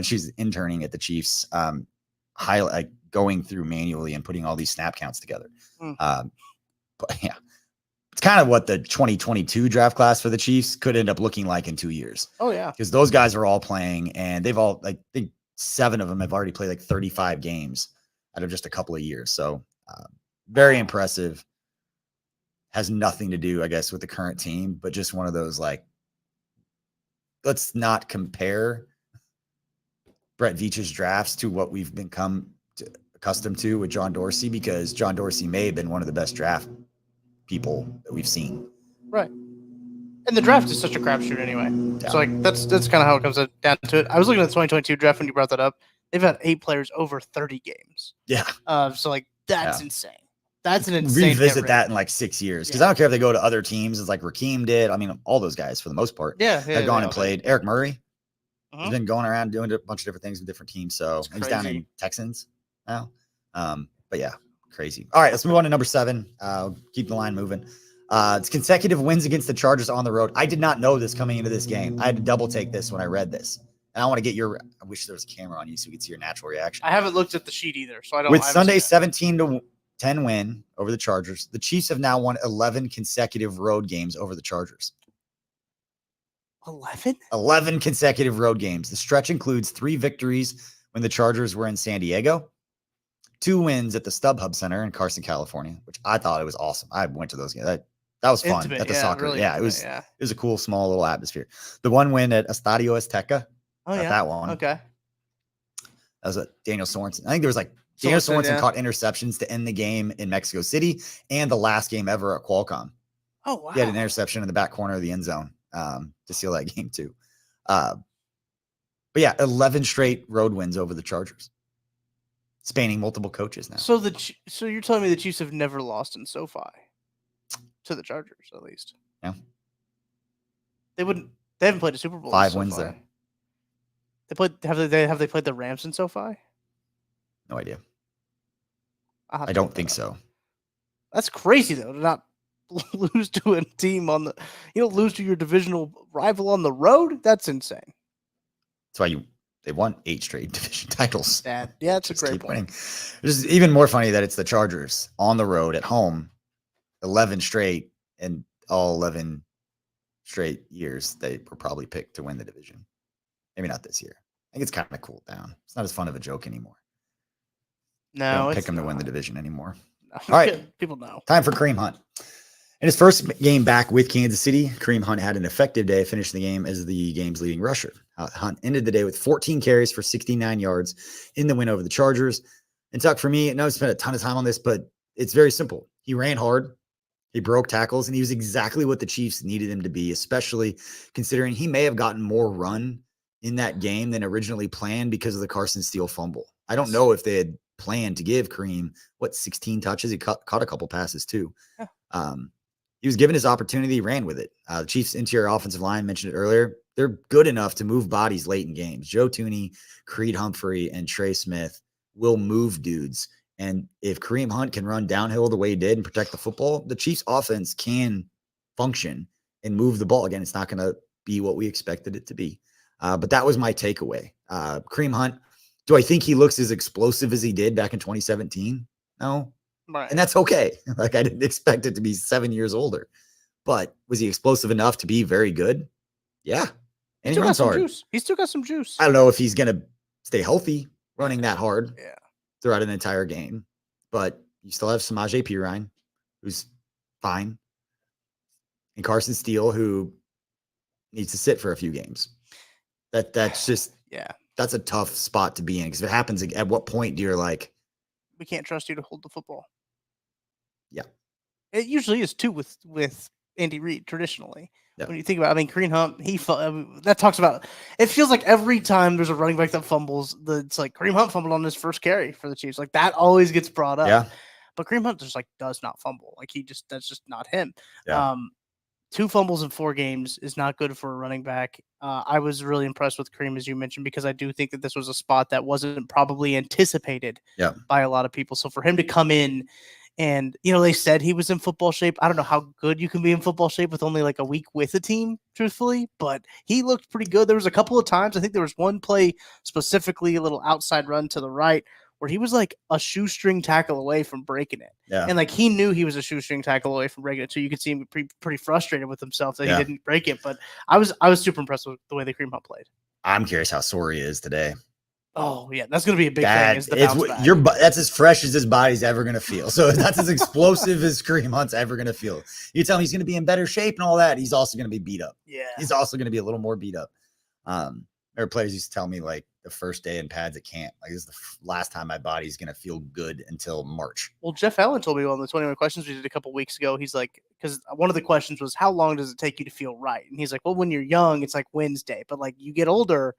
She's interning at the Chiefs. highlight going through manually and putting all these snap counts together. But yeah, it's kind of what the 2022 draft class for the Chiefs could end up looking like in 2 years. Oh yeah, because those guys are all playing, and they've all, like, I think 7 of them have already played like 35 games out of just a couple of years. So very impressive. Has nothing to do, I guess, with the current team, but just one of those, like, let's not compare Brett Veach's drafts to what we've become accustomed to with John Dorsey, because John Dorsey may have been one of the best draft people that we've seen. Right. And the draft is such a crapshoot anyway. Yeah. So like that's kind of how it comes down to it. I was looking at the 2022 draft when you brought that up. They've had 8 players over 30 games. Yeah. So like that's insane. That's an insane. Revisit that in like 6 years, because I don't care if they go to other teams. It's like Rakeem did. I mean, all those guys for the most part. Have gone and played. Eric Murray has been going around doing a bunch of different things with different teams. So he's down in Texans now. But yeah, crazy. All right, let's move on to number 7. Keep the line moving. It's consecutive wins against the Chargers on the road. I did not know this coming into this game. I had to double take this when I read this. And I want to get I wish there was a camera on you so we could see your natural reaction. I haven't looked at the sheet either, so I don't. With Sunday's 17-10 win over the Chargers, the Chiefs have now won 11 consecutive road games over the Chargers. 11 consecutive road games. The stretch includes 3 victories when the Chargers were in San Diego, 2 wins at the StubHub Center in Carson, California, which I thought it was awesome. I went to those games. That was fun at the soccer. Really it was a cool, small little atmosphere. The 1 win at Estadio Azteca. That one. Okay. That was Daniel Sorensen. I think there was like Daniel Sorensen caught interceptions to end the game in Mexico City and the last game ever at Qualcomm. Oh, wow. He had an interception in the back corner of the end zone to seal that game too. But yeah, 11 straight road wins over the Chargers, spanning multiple coaches now. So you're telling me the Chiefs have never lost in SoFi to the Chargers, at least? Yeah. They haven't played a Super Bowl. 5 wins there. Have they played the Rams in SoFi? No idea. I don't think so. That's crazy though, to not lose to a team lose to your divisional rival on the road. That's insane. That's why they won 8 straight division titles. It's a great point. It's even more funny that it's the Chargers on the road at home, 11 straight, and all 11 straight years they were probably picked to win the division. Maybe not this year. I think it's kind of cooled down. It's not as fun of a joke anymore. No, don't pick them to win the division anymore. No, all right. People know. Time for Kareem Hunt. In his first game back with Kansas City, Kareem Hunt had an effective day, finishing the game as the game's leading rusher. Hunt ended the day with 14 carries for 69 yards in the win over the Chargers. And Tuck, for me, I know I spent a ton of time on this, but it's very simple. He ran hard. He broke tackles, and he was exactly what the Chiefs needed him to be, especially considering he may have gotten more run in that game than originally planned because of the Carson Steele fumble. I don't know if they had planned to give Kareem 16 touches. He caught a couple passes too. Yeah. He was given his opportunity, he ran with it. The Chiefs' interior offensive line, mentioned it earlier, they're good enough to move bodies late in games. Joe Thuney, Creed Humphrey, and Trey Smith will move dudes. And if Kareem Hunt can run downhill the way he did and protect the football, the Chiefs' offense can function and move the ball. Again, it's not going to be what we expected it to be. But that was my takeaway. Kareem Hunt, do I think he looks as explosive as he did back in 2017? No. Right. And that's okay. Like, I didn't expect it to be 7 years older. But was he explosive enough to be very good? Yeah. And he runs hard. He's still got some juice. I don't know if he's going to stay healthy running that hard throughout an entire game. But you still have Samaje Perine, who's fine. And Carson Steele, who needs to sit for a few games. That's just that's a tough spot to be in, because if it happens, at what point do you're like, we can't trust you to hold the football? Yeah, it usually is too with Andy Reid traditionally. Yeah. When you think about, Kareem Hunt, that talks about. It feels like every time there's a running back that fumbles, it's like Kareem Hunt fumbled on his first carry for the Chiefs. Like that always gets brought up. Yeah, but Kareem Hunt just does not fumble. Like that's just not him. Yeah. 2 fumbles in 4 games is not good for a running back. I was really impressed with Kareem, as you mentioned, because I do think that this was a spot that wasn't probably anticipated by a lot of people. So for him to come in and, they said he was in football shape. I don't know how good you can be in football shape with only like a week with a team, truthfully, but he looked pretty good. There was a couple of times, I think there was one play specifically, a little outside run to the right, where he was like a shoestring tackle away from breaking it. Yeah. And like he knew he was a shoestring tackle away from breaking it. So you could see him pretty frustrated with himself that he didn't break it. But I was super impressed with the way the Kareem Hunt played. I'm curious how sore he is today. Oh, yeah. That's going to be a big thing. Is the bounce back. That's as fresh as his body's ever going to feel. So that's as explosive as Kareem Hunt's ever going to feel. You tell him he's going to be in better shape and all that. He's also going to be beat up. Yeah. He's also going to be a little more beat up. There are players used to tell me like the first day in pads at camp, like this is the last time my body's going to feel good until March. Well, Jeff Allen told me on the 21 questions we did a couple weeks ago, he's like, because one of the questions was, how long does it take you to feel right? And he's like, well, when you're young, it's like Wednesday, but like you get older,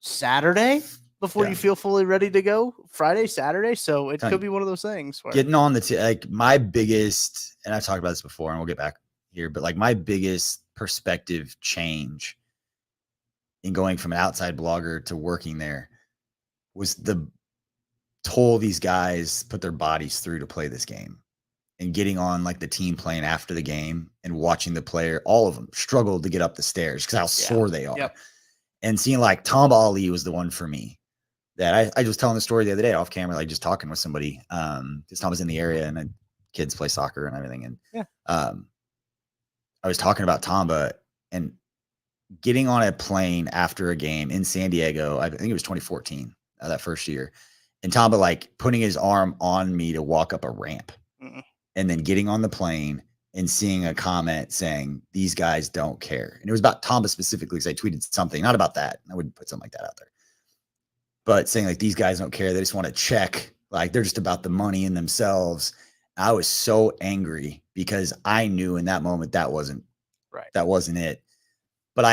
Saturday before you feel fully ready to go, Friday, Saturday. So it could be one of those things. Where getting on like my biggest, and I've talked about this before and we'll get back here, but like my biggest perspective change in going from an outside blogger to working there was the toll these guys put their bodies through to play this game, and getting on like the team playing after the game and watching the player, all of them struggle to get up the stairs because how sore they are. Yep. And seeing like Tom Ali was the one for me that I was telling the story the other day off camera, like just talking with somebody. Because Tom was in the area and kids play soccer and everything. And I was talking about Tamba and getting on a plane after a game in San Diego. I think it was 2014, that first year. And Tamba like putting his arm on me to walk up a ramp and then getting on the plane and seeing a comment saying, these guys don't care. And it was about Tamba specifically because I tweeted something, not about that. I wouldn't put something like that out there. But saying like, these guys don't care. They just want to check. Like they're just about the money in themselves. I was so angry because I knew in that moment that wasn't it. But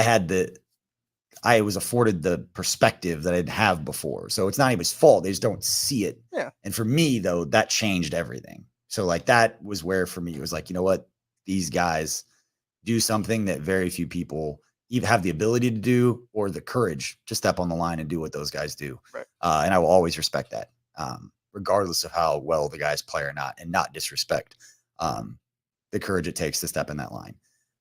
I was afforded the perspective that I didn't have before. So it's not even his fault. They just don't see it. Yeah. And for me though, that changed everything. So like that was where for me, it was like, you know what? These guys do something that very few people even have the ability to do or the courage to step on the line and do what those guys do. Right. And I will always respect that, regardless of how well the guys play or not, and not disrespect the courage it takes to step in that line.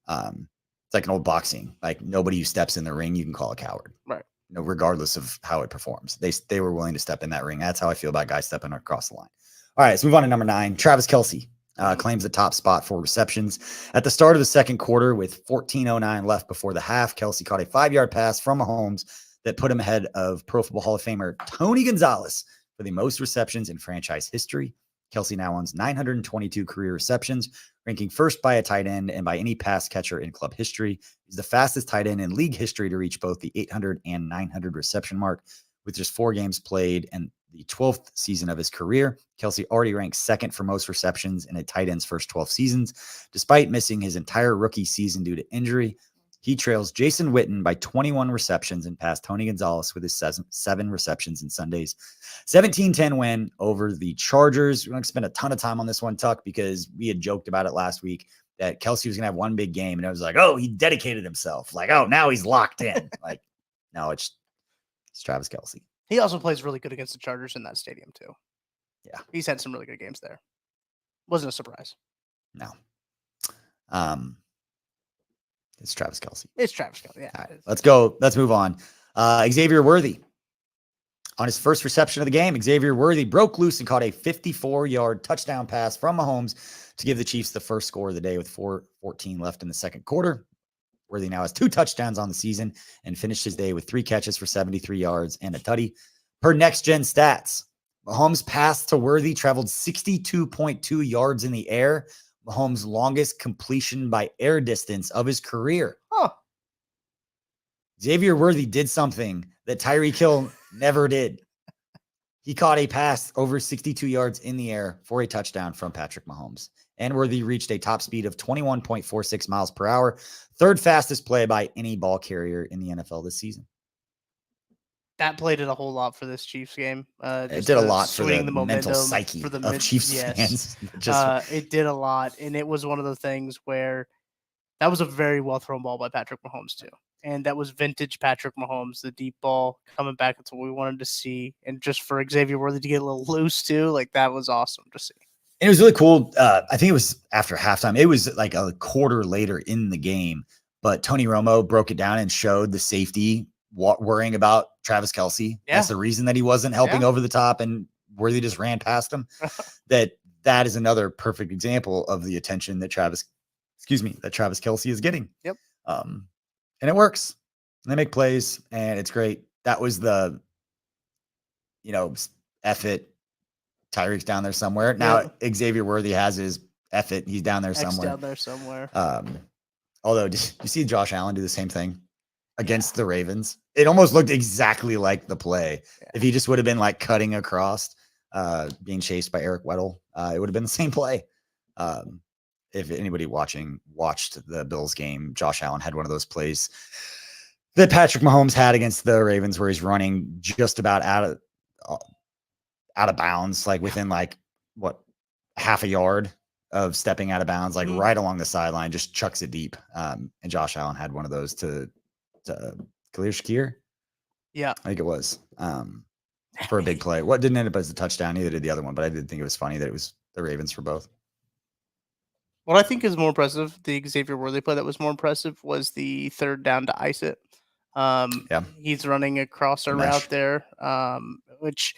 It's like an old boxing, like nobody who steps in the ring, you can call a coward, right? You know, regardless of how it performs, they were willing to step in that ring. That's how I feel about guys stepping across the line. All right, let's move on to number 9. Travis Kelce claims the top spot for receptions. At the start of the second quarter with 14:09 left before the half, Kelce caught a 5-yard pass from Mahomes that put him ahead of Pro Football Hall of Famer Tony Gonzalez for the most receptions in franchise history. Kelce now owns 922 career receptions, ranking first by a tight end and by any pass catcher in club history. He's the fastest tight end in league history to reach both the 800 and 900 reception mark. With just 4 games played and the 12th season of his career, Kelce already ranks second for most receptions in a tight end's first 12 seasons. Despite missing his entire rookie season due to injury, he trails Jason Witten by 21 receptions and passed Tony Gonzalez with his 7 receptions in Sunday's 17-10 win over the Chargers. We're going to spend a ton of time on this one, Tuck, because we had joked about it last week that Kelce was going to have one big game. And it was like, oh, he dedicated himself. Like, oh, now he's locked in. Like, no, it's Travis Kelce. He also plays really good against the Chargers in that stadium too. Yeah. He's had some really good games there. Wasn't a surprise. No. It's Travis Kelce. It's Travis Kelce. Yeah. Right, let's go. Let's move on. Xavier Worthy. On his first reception of the game, Xavier Worthy broke loose and caught a 54-yard touchdown pass from Mahomes to give the Chiefs the first score of the day with 4:14 left in the second quarter. Worthy now has 2 touchdowns on the season and finished his day with 3 catches for 73 yards and a tutty. Per Next Gen Stats, Mahomes' pass to Worthy traveled 62.2 yards in the air, Mahomes' longest completion by air distance of his career. Huh. Xavier Worthy did something that Tyreek Hill never did. He caught a pass over 62 yards in the air for a touchdown from Patrick Mahomes. And Worthy reached a top speed of 21.46 miles per hour, third fastest play by any ball carrier in the NFL this season. That played it a whole lot for this Chiefs game. It did a lot for the mental psyche of Chiefs fans. It did a lot, and it was one of the things where that was a very well thrown ball by Patrick Mahomes too. And that was vintage Patrick Mahomes, the deep ball coming back. That's what we wanted to see. And just for Xavier Worthy to get a little loose too, like that was awesome to see. And it was really cool. I think it was after halftime. It was like a quarter later in the game, but Tony Romo broke it down and showed the safety worrying about Travis Kelce. Yeah. That's the reason that he wasn't helping over the top and Worthy just ran past him. that is another perfect example of the attention that Travis Kelce is getting. Yep. And it works. And they make plays, and it's great. That was the, F it. Tyreek's down there somewhere. Now Xavier Worthy has his F it. He's down there somewhere. Down there somewhere. Although, did you see Josh Allen do the same thing against the Ravens? It almost looked exactly like the play. Yeah. If he just would have been like cutting across, being chased by Eric Weddle, it would have been the same play. If anybody watched the Bills game, Josh Allen had one of those plays that Patrick Mahomes had against the Ravens where he's running just about out of bounds, like within half a yard of stepping out of bounds, like right along the sideline, just chucks it deep. And Josh Allen had one of those to Khalil Shakir. Yeah, I think it was for a big play. What didn't end up as a touchdown, neither did the other one, but I did think it was funny that it was the Ravens for both. What I think is more impressive, the Xavier Worthy play that was more impressive, was the third down to ice it. He's running across a route there, which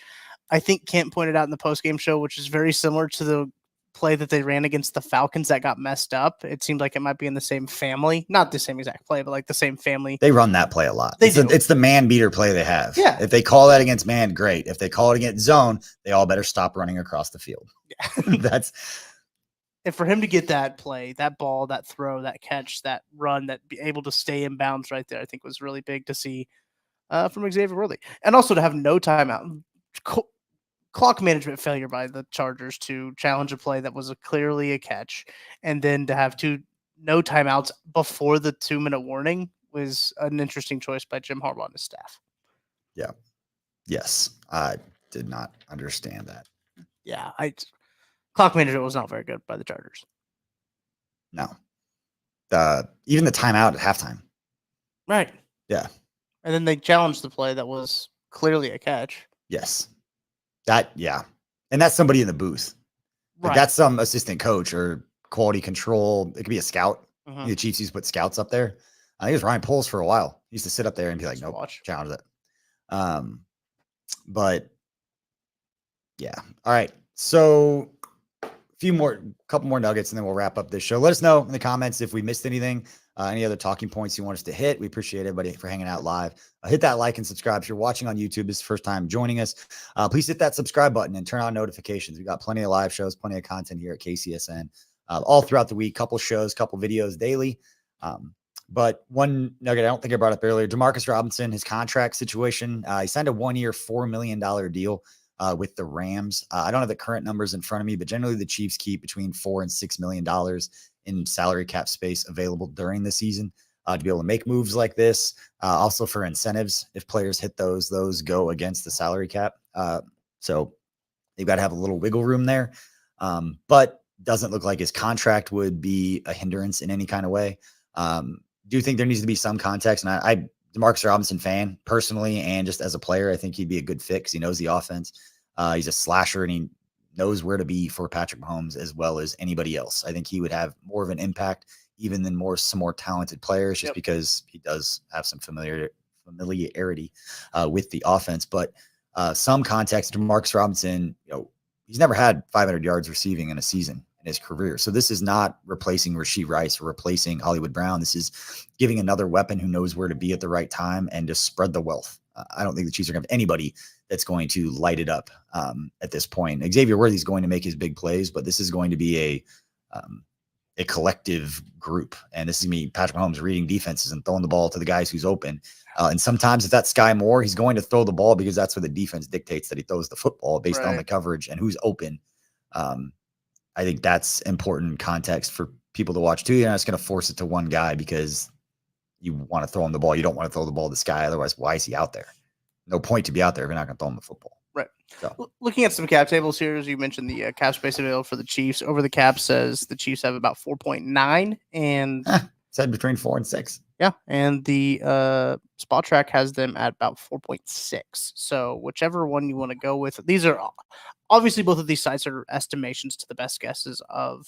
I think Kent pointed out in the postgame show, which is very similar to the play that they ran against the Falcons that got messed up. It seemed like it might be in the same family, not the same exact play, but like the same family. They run that play a lot. It's the man beater play they have. Yeah. If they call that against man, great. If they call it against zone, they all better stop running across the field. Yeah. And for him to get that play, that ball, that throw, that catch, that run, that be able to stay in bounds right there, I think was really big to see from Xavier Worthy. And also to have no timeout. Clock management failure by the Chargers to challenge a play that was clearly a catch. And then to have no timeouts before the 2-minute warning was an interesting choice by Jim Harbaugh and his staff. Yeah. Yes. I did not understand that. Yeah. Clock management was not very good by the Chargers. No. Even the timeout at halftime. Right. Yeah. And then they challenged the play that was clearly a catch. Yes. And that's somebody in the booth. Like that's some assistant coach or quality control. It could be a scout. The Chiefs used to put scouts up there. I think it was Ryan Poles for a while. He used to sit up there and be like, nope, challenge it. But yeah. All right. So couple more nuggets, and then we'll wrap up this show. Let us know in the comments if we missed anything, any other talking points you want us to hit. We appreciate everybody for hanging out live. Hit that like and subscribe. If you're watching on YouTube, this is the first time joining us, please hit that subscribe button and turn on notifications. We've got plenty of live shows, plenty of content here at KCSN all throughout the week, couple shows, couple videos daily. But one nugget I don't think I brought up earlier, Demarcus Robinson, his contract situation, he signed a 1-year, $4 million deal with the Rams. I don't have the current numbers in front of me, but generally the Chiefs keep between $4 and $6 million in salary cap space available during the season to be able to make moves like this. Also for incentives, if players hit those go against the salary cap. So they've got to have a little wiggle room there. But doesn't look like his contract would be a hindrance in any kind of way. Do think there needs to be some context. And I Demarcus Robinson fan personally, and just as a player, I think he'd be a good fit because he knows the offense. He's a slasher and he knows where to be for Patrick Mahomes as well as anybody else. I think he would have more of an impact even than some more talented players, just because he does have some familiarity with the offense. But some context, Demarcus Robinson, he's never had 500 yards receiving in a season in his career. So this is not replacing Rashee Rice or replacing Hollywood Brown. This is giving another weapon who knows where to be at the right time and just spread the wealth. I don't think the Chiefs are going to have anybody that's going to light it up at this point. Xavier Worthy is going to make his big plays, but this is going to be a collective group. And this is me, Patrick Mahomes, reading defenses and throwing the ball to the guys who's open. And sometimes if that's Sky Moore, he's going to throw the ball because that's what the defense dictates that he throws the football based on the coverage and who's open. I think that's important context for people to watch too. You're not just going to force it to one guy because you want to throw him the ball. You don't want to throw the ball to Sky. Otherwise, why is he out there? No point to be out there if you're not going to throw him the football. Right. So. Looking at some cap tables here, as you mentioned, the cap space available for the Chiefs. Over the cap says the Chiefs have about 4.9, and said between 4 and 6. Yeah, and the Spot Track has them at about 4.6. So whichever one you want to go with, these are obviously both of these sites are estimations to the best guesses of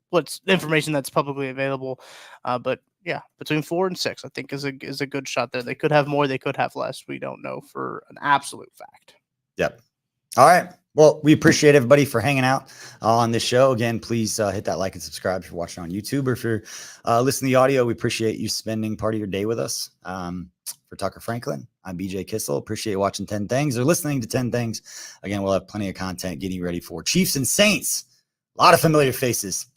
what's information that's publicly available. But yeah, between 4 and 6, I think is a good shot there. They could have more, they could have less. We don't know for an absolute fact. Yep. All right. Well, we appreciate everybody for hanging out on this show. Again, please hit that like and subscribe if you're watching on YouTube, or if you're listening to the audio. We appreciate you spending part of your day with us. For Tucker Franklin, I'm BJ Kissel. Appreciate watching 10 Things or listening to 10 Things. Again, we'll have plenty of content getting ready for Chiefs and Saints. A lot of familiar faces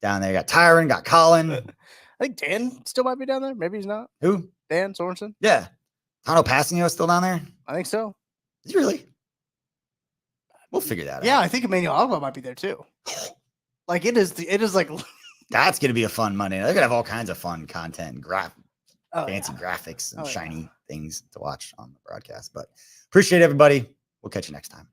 down there. You got Tyron, got Colin. I think Dan still might be down there. Maybe he's not. Who? Dan Sorensen? Yeah. Tano Passanio still down there? I think so. Is he really? We'll figure that out. Yeah, I think Emmanuel Agba might be there too. Like it is like that's gonna be a fun Monday. They're gonna have all kinds of fun content, fancy graphics and shiny things to watch on the broadcast. But appreciate everybody. We'll catch you next time.